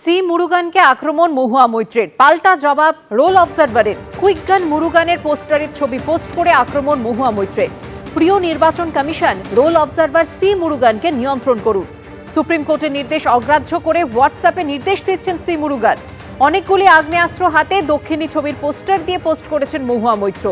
C মুরুগানকে আক্রমণ মহুয়া মৈত্রের, পাল্টা জবাব রোল অবজারভারের। কুইকগান মুরুগানের পোস্টারের ছবি পোস্ট করে আক্রমণ মহুয়া মৈত্রের। প্রিয় নির্বাচন কমিশন, রোল অবজারভার সি মুরুগানকে নিয়ন্ত্রণ করুন। সুপ্রিম কোর্টের নির্দেশ অগ্রাহ্য করে হোয়াটসঅ্যাপে নির্দেশ দিচ্ছেন সি মুরুগান। অনেকগুলি আগ্নেয়াস্ত্র হাতে দক্ষিণী ছবির পোস্টার দিয়ে পোস্ট করেছেন মহুয়া মৈত্র।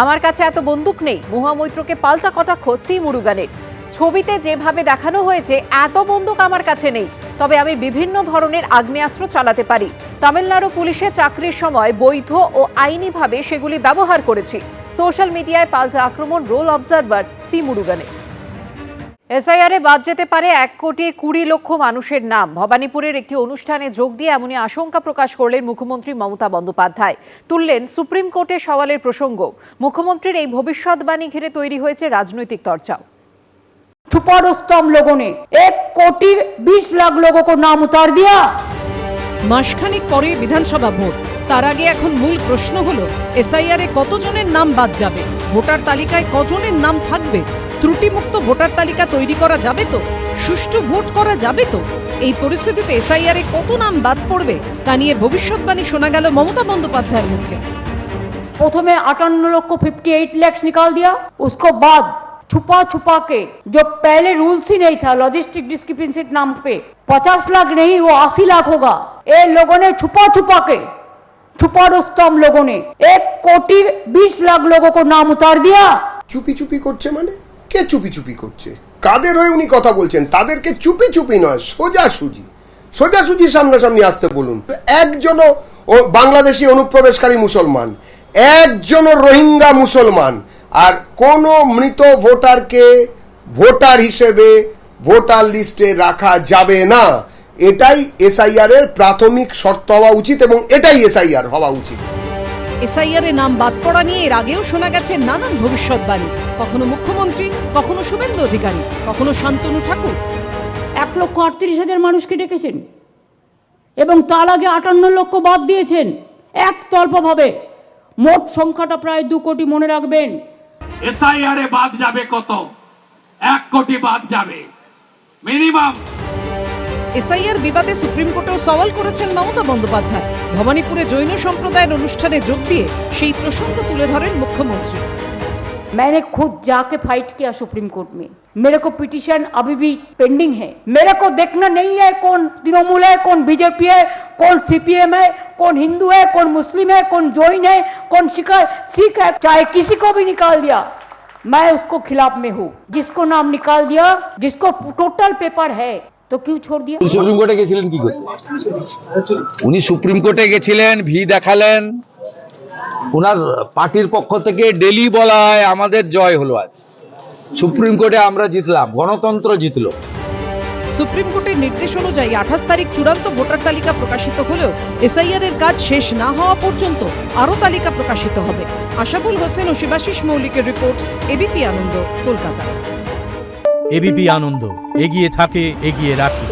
আমার কাছে এত বন্দুক নেই, মহুয়া মৈত্রকে পাল্টা কটাক্ষ সি মুরুগানের। ছবিতে যেভাবে দেখানো হয়েছে এত বন্দুক আমার কাছে নেই, তবে আমি বিভিন্ন ধরনের আগ্নেয়াস্ত্র চালাতে পারি। তামিলনাড়ু পুলিশে চাকরির সময় বৈধ ও আইনিভাবে সেগুলি ব্যবহার করেছি। সোশ্যাল মিডিয়ায় পাল্টা আক্রমণ রোল অবজারভার সি মুরুগানের। এসআইআরে বাদ যেতে পারে 1,20,00,000 মানুষের নাম। ভবানীপুরের একটি অনুষ্ঠানে যোগ দিয়ে এমনই আশঙ্কা প্রকাশ করলেন মুখ্যমন্ত্রী মমতা বন্দ্যোপাধ্যায়। তুললেন সুপ্রিম কোর্টের সওয়ালের প্রসঙ্গ। মুখ্যমন্ত্রীর এই ভবিষ্যৎবাণী ঘিরে তৈরি হয়েছে রাজনৈতিক চর্চাও। छुपा रुस्तम लोगों ने 1,20,00,000 लोगों को नाम उतार दिया। মাসখানেক পরে বিধানসভা ভোট, তার আগে এখন মূল প্রশ্ন হলো এসআইআর এ কতজনের নাম বাদ যাবে, ভোটার তালিকায় কজনের নাম থাকবে, ত্রুটিমুক্ত ভোটার তালিকা তৈরি করা যাবে তো, সুষ্ঠু ভোট করা যাবে তো। এই পরিস্থিতিতে এসআইআর এ কত নাম বাদ পড়বে তা নিয়ে ভবিষ্যৎবাণী শোনা গেল মমতা বন্দ্যোপাধ্যায়ের মুখে। प्रथमे 58,58 लाख निकाल दिया, उसको बाद छुपा छुपा के जो पहले रूल्स ही नहीं था लॉजिस्टिक डिस्क्रिपेंसी नाम पे 50 लाख नहीं वो 80 लाख होगा। ये लोगों ने छुपा छुपा के, छुपा रुस्तम लोगों ने 1,20,00,000 लोगों को नाम उतार दिया। চুপি চুপি করছে মানে কে চুপি চুপি করছে? কাদের হয়ে উনি কথা বলছেন? তাদেরকে চুপি চুপি নয়, সোজাসুজি সামনাসামনি আসতে বলুন। একজনও বাংলাদেশি অনুপ্রবেশকারী মুসলমান, একজনও রোহিঙ্গা মুসলমান আর কোন মৃত ভোটারকে ভোটার হিসেবে ভোটার লিস্টে রাখা যাবে না। এটাই এসআইআর এর প্রাথমিক শর্ত হওয়া উচিত এবং এটাই এসআইআর হওয়া উচিত। এসআইআর এ নাম বাদ পড়া নিয়ে এর আগেও শোনা গেছে নানান ভবিষ্যৎবাণী, কখনো মুখ্যমন্ত্রী, কখনো শুভেন্দু অধিকারী, কখনো শান্তনু ঠাকুর। 1,38,000 মানুষকে ডেকেছেন এবং তার আগে 58 লক্ষ বাদ দিয়েছেন একতরফাভাবে। মোট সংখ্যাটা প্রায় 2 কোটি, মনে রাখবেন। এসআইআর এ বাদ যাবে কত? 1 কোটি বাদ যাবে মিনিমাম। এসআইআর বিবাদে সুপ্রিম কোর্টেও সওয়াল করেছেন মমতা বন্দ্যোপাধ্যায়। ভবানীপুরে জৈন সম্প্রদায়ের অনুষ্ঠানে যোগ দিয়ে সেই প্রসঙ্গ তুলে ধরেন মুখ্যমন্ত্রী। मैंने खुद जाके फाइट किया सुप्रीम कोर्ट में, मेरे को पिटीशन अभी भी पेंडिंग है। मेरे को देखना नहीं है कौन तृणमूल है, कौन बीजेपी है, कौन सीपीएम है, कौन हिंदू है, कौन मुस्लिम है, कौन जैन है, कौन सिख है, चाहे किसी को भी निकाल दिया मैं उसको खिलाफ में हूँ। जिसको नाम निकाल दिया, जिसको टोटल पेपर है, तो क्यों छोड़ दिया? সুপ্রিম কোর্টে গেছিলেন কি করতে? উনি সুপ্রিম কোর্টে গেছিলেন, ভি দেখালেন। ওনার পার্টির পক্ষ থেকে ডেলি বলা হয় আমাদের জয় হলো, আজ সুপ্রিম কোর্টে আমরা জিতলাম, গণতন্ত্র জিতলো। সুপ্রিম কোর্টের নির্দেশ অনুযায়ী 28 তারিখ চূড়ান্ত ভোটার তালিকা প্রকাশিত হলেও এসআইআর এর কাজ শেষ না হওয়া পর্যন্ত আরও তালিকা প্রকাশিত হবে। আশাবুল হোসেন ও শিবাশিস মৌলিকের রিপোর্ট, এবিপি আনন্দ, কলকাতা। এবিপি আনন্দ, এগিয়ে থাকে, এগিয়ে রাখে।